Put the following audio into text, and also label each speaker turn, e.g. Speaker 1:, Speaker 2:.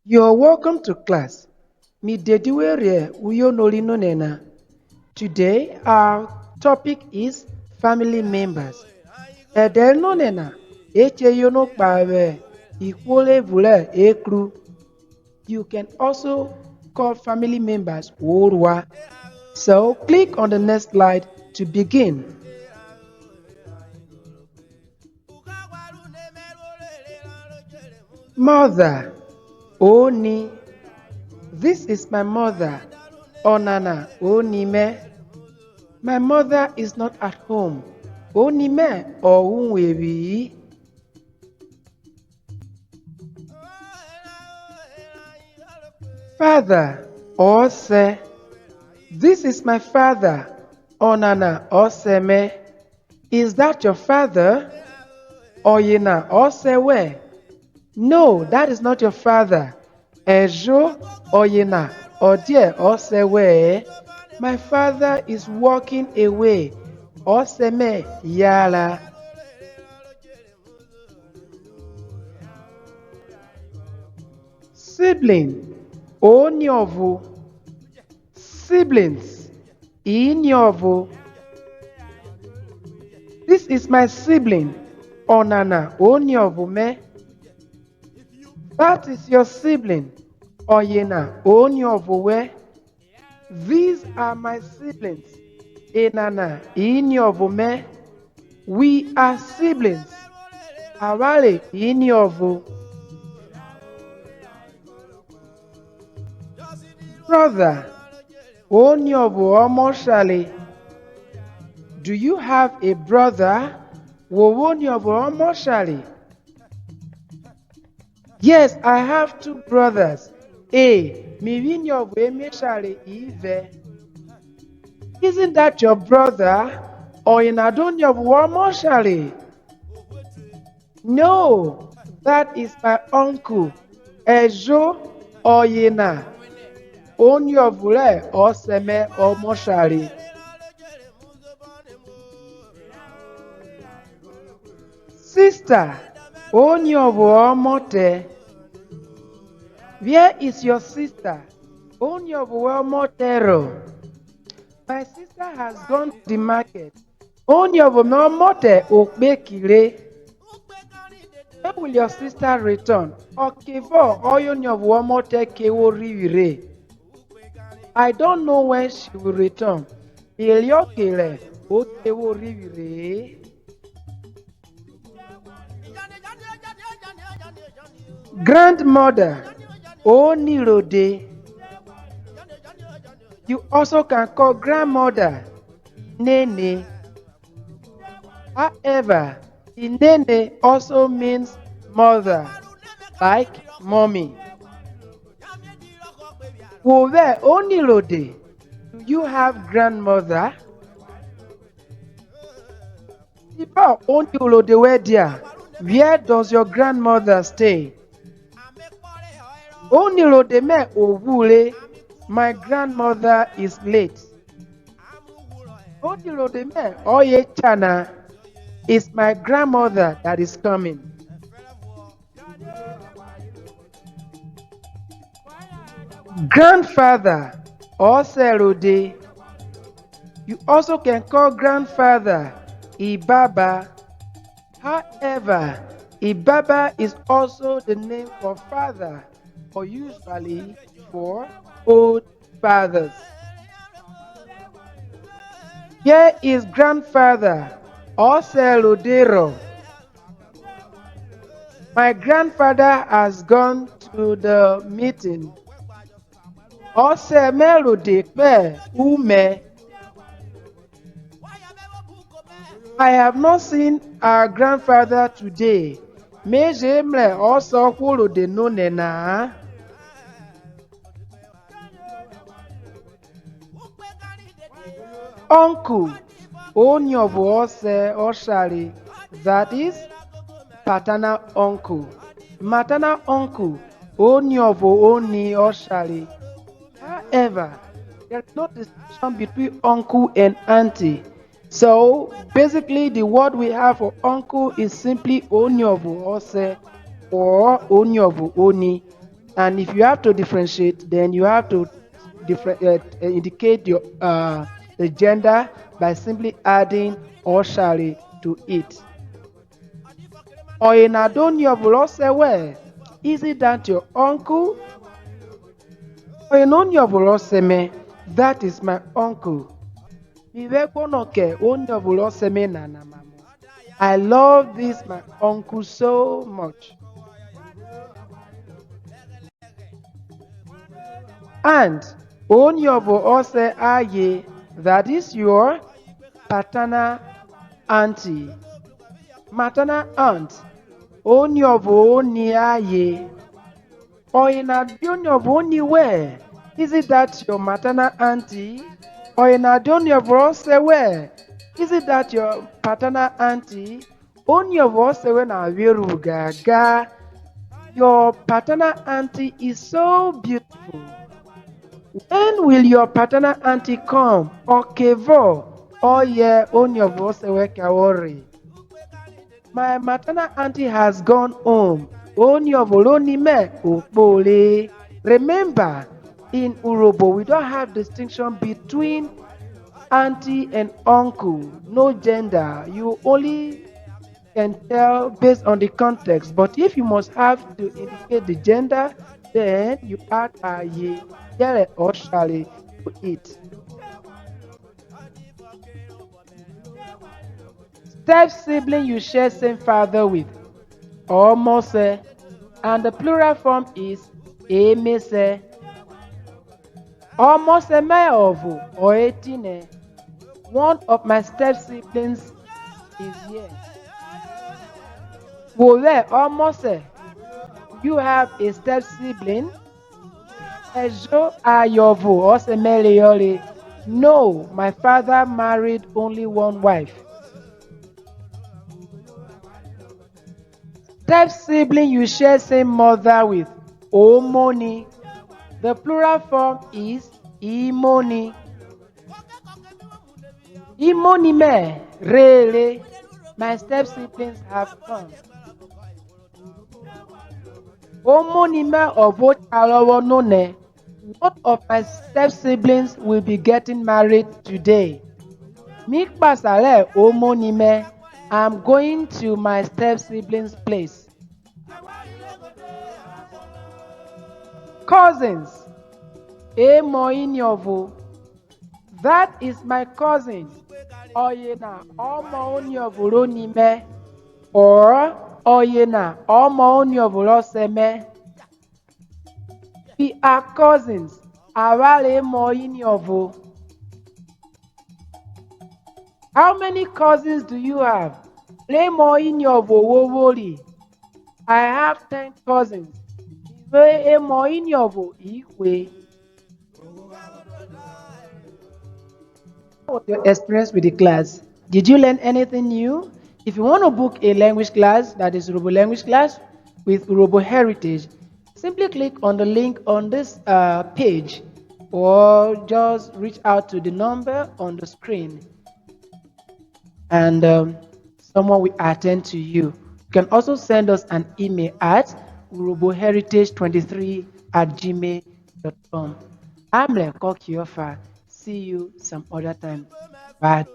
Speaker 1: You're welcome to class. Midediwerie uyo nolino nena. Today our topic is family members. Edelno nena eche yono kpawe ikwole vule ekru. You can also call family members Orwa. So click on the next slide to begin. Mother, Oni. This is my mother, Onana, Onime. My mother is not at home. Onime or Unwebi. Father, Ose. This is my father, Onana, Oseme. Is that your father? Oyena, Osewe. No, that is not your father. Ejo, Oyena, Odie, Osewe. My father is walking away. Oseme, Yala. Sibling, Onyovu. Siblings, Inyovu. This is my sibling, Onana, Onyovu me. That is your sibling, Oyena, Onyovuwe. These are my siblings, Enana, Inyovume. We are siblings, Awale, Inyovu. Brother, Onyovu Omoshale. Do you have a brother? Wonyovu Omoshale. Yes, I have two brothers. Mivinyovu Emeshale Eve. Isn't that your brother? Or in Adonyovu Omoshale? No, that is my uncle. Ejo Oyena. Onyovule Oseme Omoshale. Sister, Onyovu Omote. Where is your sister? Onyovu Omotero. My sister has gone to the market. Onyovu Omote Okbekile. When will your sister return? Okevo Oyonyovu Omote Kewo Rivire. I don't know when she will return. Iliokele Okewo Rivire. Grandmother, Onirode. You also can call grandmother Nene. However, Nene also means mother, like mommy. Wove Onirode, do you have grandmother? Ipa Onirode wedia, where does your grandmother stay? Onirode me Owule, my grandmother is late. Onirode me Oye Chana, is my grandmother that is coming. Grandfather, Oserode. You also can call grandfather Ibaba. However, Ibaba is also the name for father, or usually for old fathers. Here is grandfather, Oselodero. My grandfather has gone to the meeting. Osemelode pe ume. I have not seen our grandfather today. Mejemle also kwolode no nena. Uncle, Onyovu Ose Oshari, that is paternal uncle. Maternal uncle, Onyovu Oni Oshari. However, there is no distinction between uncle and auntie. So basically the word we have for uncle is simply Onyovu Ose or Onyovu Oni. And if you have to differentiate, then you have to indicate your the gender by simply adding or shall to it. Oyinadonyobulosewe, is it that your uncle? Oyinonyobuloseme, that is my uncle. Miwekonoke onyobuloseme nanamamu. I love this my uncle so much. And onyobo ose aye, that is your paternal auntie. Maternal aunt. Onyobo ni aye. Oyinadonyobo ni where? Is it that your maternal auntie? Oyinadonyobo ose where? Is it that your paternal auntie? Onyobo ose we na wiru gaga. Your paternal auntie is so beautiful. When will your paternal auntie come? Okevo. Oh yeah, onyobo sewe kawori. My maternal auntie has gone home. Onyobo loni me okpole. Remember, in Urhobo, we don't have distinction between auntie and uncle. No gender. You only can tell based on the context. But if you must have to indicate the gender, then you add aye, yele or shale to it. Step sibling you share same father with, or mose, and the plural form is emese, or mose meovu, or etine. One of my step siblings is here. Wole or mose, you have a step sibling. Ejo ayovu or semeliole. No, my father married only one wife. Step sibling you share same mother with. Omoni. The plural form is imoni. Imoni me, really. My step siblings have come. Omoni me obo chalowo none. One of my step siblings will be getting married today. Mikpasale omonime. I'm going to my step siblings' place. Cousins. Emo inyovu. That is my cousin. Oyena omo onyovu ronime. Or oyena omo onyovu roseme. We are cousins. Awale emo inyovu. How many cousins do you have? Emo inyovu wowori. I have 10 cousins. Iwe emo inyovu ikwe. What was your experience with the class? Did you learn anything new? If you want to book a language class, that is Urhobo language class with Urhobo heritage, simply click on the link on this page or just reach out to the number on the screen and someone will attend to you. You can also send us an email at uroboheritage23@gmail.com. I'm Lenko Kiofa. See you some other time. Bye.